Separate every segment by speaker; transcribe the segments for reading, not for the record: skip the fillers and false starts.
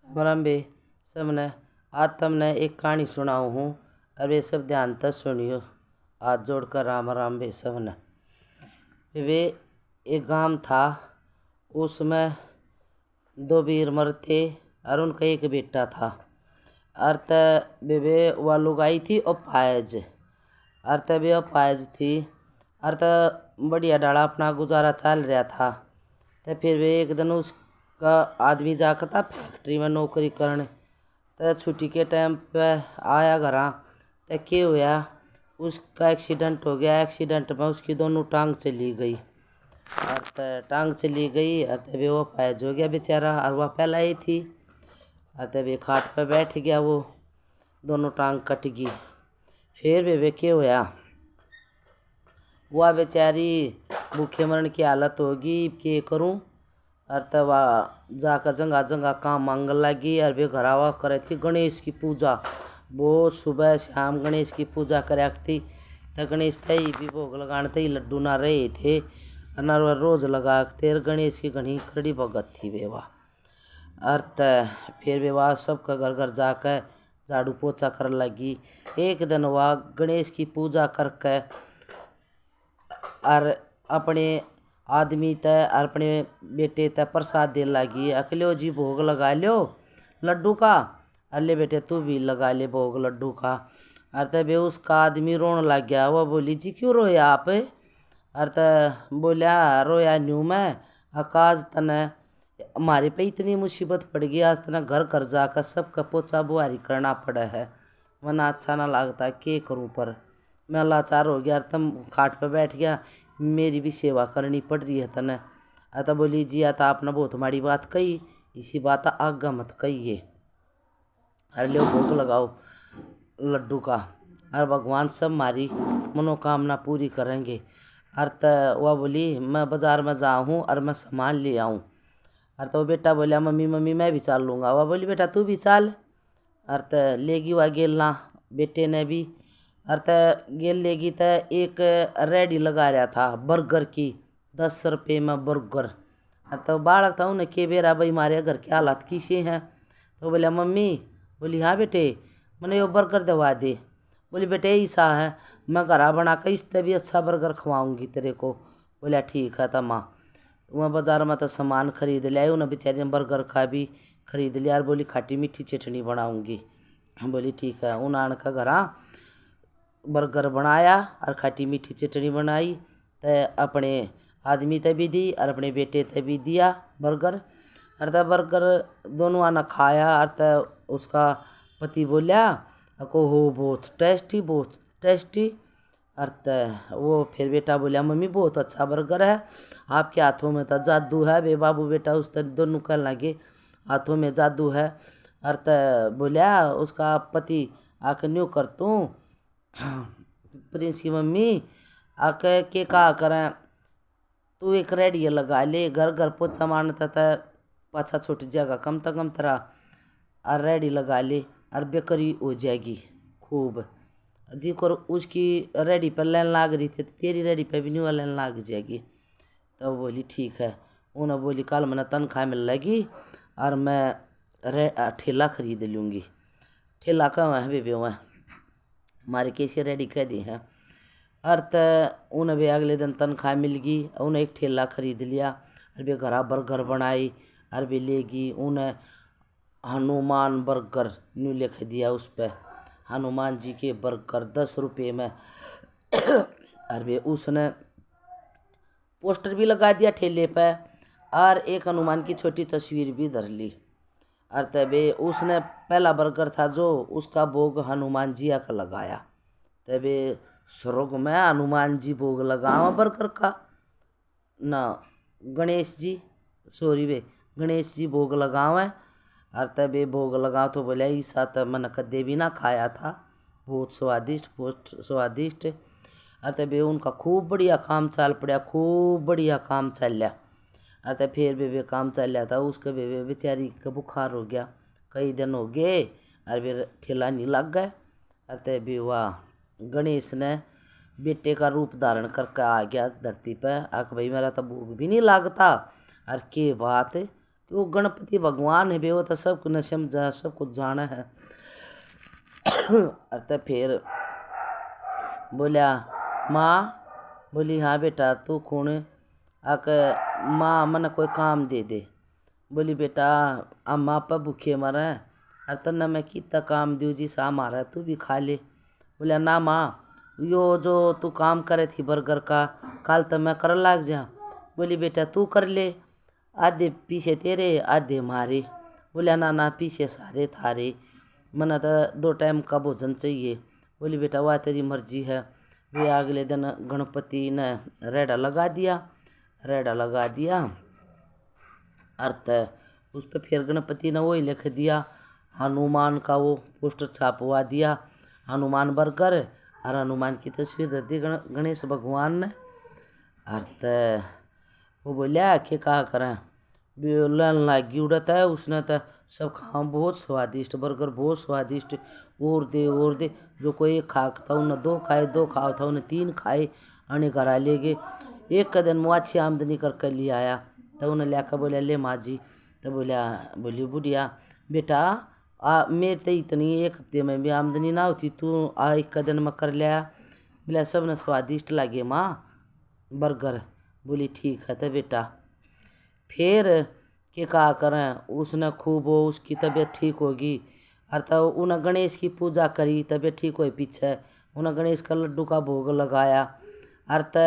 Speaker 1: राम बे सबने। आज तुमने एक कहानी सुनाऊ हूँ और वे सब ध्यान तक सुनियो। हाथ जोड़कर राम राम बे सबने। वे एक गांव था, उसमें दो वीर मर्द थे और उनका एक बेटा था। अर्थ वे वालू गाई थी और पायज। अर्थ वे पायज थी। अर्थ बढ़िया डाला अपना गुजारा चल रहा था। तो फिर वे एक दिन उसका आदमी जाकर था फैक्ट्री में नौकरी करने। तो छुट्टी के टाइम पे आया घर। तो क्या हुआ, उसका एक्सीडेंट हो गया। एक्सीडेंट में उसकी दोनों टांग चली गई। और तो टांग चली गई और तभी वो पैज हो गया बेचारा। और वह पहला ही थी। और तभी खाट पे बैठ गया, वो दोनों टांग कट गई। फिर वे क्या हुआ, वह बेचारी भूखे मरण की हालत होगी। क्या करूं। और तब वह जाकर जगह जगह काम मांग लगी। और वे घरावा करे थी गणेश की पूजा। वो सुबह शाम गणेश की पूजा करे थी। तो गणेश तई भी भोग लगाने तई लड्डू ना रहे थे। अनार रोज लगाते गणेश की घनी खड़ी भगत थी वे वाह। और फिर वे वाह सबका घर घर जाकर झाड़ू पोछा कर लगी। एक दिन वह गणेश की पूजा करके और अपने आदमी तय और अपने बेटे तय प्रसाद दे लगी। अकलो जी भोग लगा लो लड्डू का। अल्ले बेटे तू भी लगा ले भोग लड्डू का। और तब उसका आदमी रोने लग गया। वह बोली जी क्यों रोए आप। और तो बोलिया रोया न्यू मैं आकाश तने हमारे पे इतनी मुसीबत पड़ गई। आज तना घर घर जाकर सबका पोछा बुहारी करना पड़ा है। वरना अच्छा ना लगता, क्या करूँ। पर मैं लाचार हो गया। तुम खाट पे बैठ गया, मेरी भी सेवा करनी पड़ रही है तने। अतः बोली जी आता आपने बहुत माड़ी बात कही, इसी बात आगे मत कहिए। अरे लो भोग लगाओ लड्डू का और भगवान सब मारी मनोकामना पूरी करेंगे। और तो वह बोली मैं बाज़ार में जाऊँ और मैं सामान ले आऊँ। और तो बेटा बोलिया मम्मी मम्मी मैं भी चल लूँगा। वह बोली बेटा तू भी चल। और तो लेगी वह गेलना बेटे ने भी। और तो गेल लेगी तो एक रेडी लगा रहा था बर्गर की, 10 रुपये में बर्गर। और तो बालक था उन्हें के बेरा भाई हमारे घर की हालत किसे हैं। तो बोलिया मम्मी, बोली हाँ बेटे मैंने यो बर्गर दवा दे। बोली बेटे ऐसा है मैं घर बना कर इससे भी अच्छा बर्गर खवाऊंगी तेरे को। बोलिया ठीक है तम्मा। वहाँ बाज़ार में तो सामान खरीद लिया। उन्हें बेचारी ने बर्गर खा भी खरीद लिया। और बोली खट्टी मीठी चटनी बनाऊंगी। बोली ठीक है। उन आने का घर बर्गर बनाया और खट्टी मीठी चटनी बनाई। तो अपने आदमी ते भी दी और अपने बेटे ते भी दिया बर्गर। और तो बर्गर दोनों आना खाया। और तो उसका पति बोलिया को हो बहुत टेस्टी। और तो वो फिर बेटा बोलिया मम्मी बहुत अच्छा बर्गर है, आपके हाथों में तो जादू है। बे बाबू बेटा उस तरह दोनों कहने लगे हाथों में जादू है। और तो बोलिया उसका पति आके न्यू कर तूँ प्रिंस की मम्मी आके के कहा करें तू एक रेडियो लगा ले, घर घर पोछा मारता था पाछा छूट जाएगा कम से कम तरह। और रेडी लगा ले और बेकरी हो जाएगी खूब। जी कर उसकी रेडी पर लाइन लाग रही थी, तेरी रेडी पे भी नहीं लाइन लाग जाएगी। तो बोली ठीक है। उन्होंने बोली कल मैंने तनख्वाह मिल लगी और मैं ठेला खरीद लूँगी। ठेला कहाँ है बेबे वहाँ हमारे कैसे रेडी कर दी है। और तो उन्हें भी अगले दिन तनख्वाह मिल गई। उन्हें एक ठेला खरीद लिया और वे घर बर्गर बनाई और वे लेगी। उन्हें हनुमान बर्गर न्यू लिख दिया उस पर, हनुमान जी के बर्गर 10 रुपये में। और वे उसने पोस्टर भी लगा दिया ठेले पर और एक हनुमान की छोटी तस्वीर भी धर ली। और तबे उसने पहला बर्गर था जो उसका भोग हनुमान जी का लगाया। तबे स्वर्ग में हनुमान जी भोग लगावा बर्गर का ना गणेश जी गणेश जी भोग लगावे। और तबे भोग लगाओ तो बोले ऐसा तो मन कदे भी ना खाया था, बहुत स्वादिष्ट। और तबे उनका खूब बढ़िया काम चल पड़ा, खूब बढ़िया काम चल लिया। और तो फिर बेबे काम चल रहा था उसके बेबे बेचारी का बुखार हो गया, कई दिन हो गए और वे ठेला नहीं लग गए। और तभी वह गणेश ने बेटे का रूप धारण करके आ गया धरती पर। आख भाई मेरा तो भूख भी नहीं लगता और के बात कि वो गणपति भगवान है बे, वो तो सब कुछ समझा, सब कुछ जाना है। अरे फिर बोलिया माँ, बोली हाँ बेटा तू कौन है? आक माँ मन कोई काम दे दे। बोली बेटा अम्मा आपा भूखे मरे, अरे तन्ना मैं कितना काम दूँ जी, सा मारा तू भी खा ले। बोलिया ना माँ, यो जो तू काम करे थी बर्गर का, कल तो मैं कर लाग जा। बोली बेटा तू कर ले, आधे पीछे तेरे आधे मारे। बोलिया ना ना पीछे सारे थारे, मना तो 2 टाइम का भोजन चाहिए। बोली बेटा वह तेरी मर्जी है। वे अगले दिन गणपति ने रेड़ा लगा दिया अर्थ उस पर फिर गणपति ने वही लिख दिया, हनुमान का वो पोस्टर छापवा दिया, हनुमान बर्गर और हनुमान की तस्वीर दे दी गणेश भगवान ने। अर्थ वो बोलिया कि कहा करें, लन लागी उड़त है उसने तो सब खाओ, बहुत स्वादिष्ट बर्गर, बहुत स्वादिष्ट, और दे। जो कोई एक खाता उन्हें 2 खाए, 2 खाओ था उन्हें 3 खाए, अने घर ले गए। एक दिन मुँह अच्छी आमदनी करके ले आया, तो उन्हें लिया बोलिया ले माँ जी। तो बोली बुढ़िया बेटा मैं तो इतनी एक हफ्ते में भी आमदनी ना होती, तू एक दिन में कर लिया। बोला सब ने स्वादिष्ट लगे माँ बर्गर। बोली ठीक है तो बेटा। फिर के कहा करें, उसने खूब हो उसकी तबीयत ठीक होगी। और तो उन्हें गणेश की पूजा करी, तबीयत ठीक हुई पीछे, उन्हें गणेश का लड्डू का भोग लगाया। और तो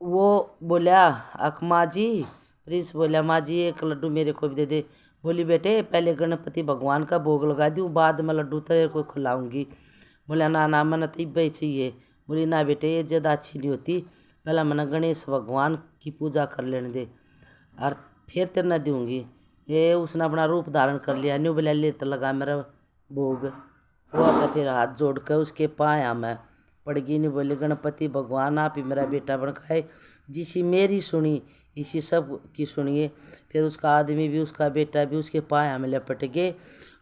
Speaker 1: वो बोलिया अक माँ जी, प्रिंस बोलिया माँ जी एक लड्डू मेरे को भी दे दे। बोली बेटे पहले गणपति भगवान का भोग लगा दूँ, बाद में लड्डू तेरे को खिलाऊंगी। बोला ना ना मैंने तो इब्बे चाहिए। बोली ना बेटे ये ज़्यादा अच्छी नहीं होती, पहले मैंने गणेश भगवान की पूजा कर लेने दे और फिर तेरे न दूँगी। ये उसने अपना रूप धारण कर लिया, न्यू बोला ले तो लगा मेरा भोग। वो तो फिर हाथ जोड़ कर उसके पाया में पड़गी, नहीं बोली गणपति भगवान आप ही मेरा बेटा बन खाए, जिसी मेरी सुनी इसी सब की सुनिए। फिर उसका आदमी भी उसका बेटा भी उसके पाया में लपट गए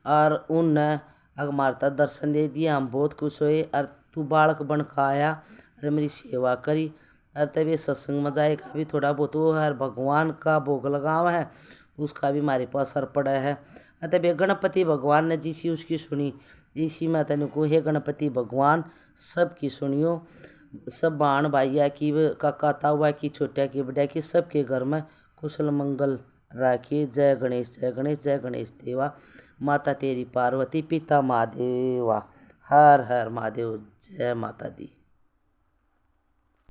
Speaker 1: और उनने अग मारता दर्शन दे दिया। हम बहुत खुश हुए, और तू बालक बन खा आया और मेरी सेवा करी। और तभी सत्संग में जाएगा भी थोड़ा बहुत वो है, भगवान का भोग लगावा है उसका भी हमारे पास असर पड़ा है। तभी गणपति भगवान ने जिसी उसकी सुनी, इसी में तेन को हे गणपति भगवान सबकी सुनियो, सब बाण भाइया की काका तावा की छोटा की बड़ा की सबके घर में कुशल मंगल राखिए। जय गणेश जय गणेश जय गणेश देवा। माता तेरी पार्वती पिता महादेवा। हर हर महादेव। जय माता दी।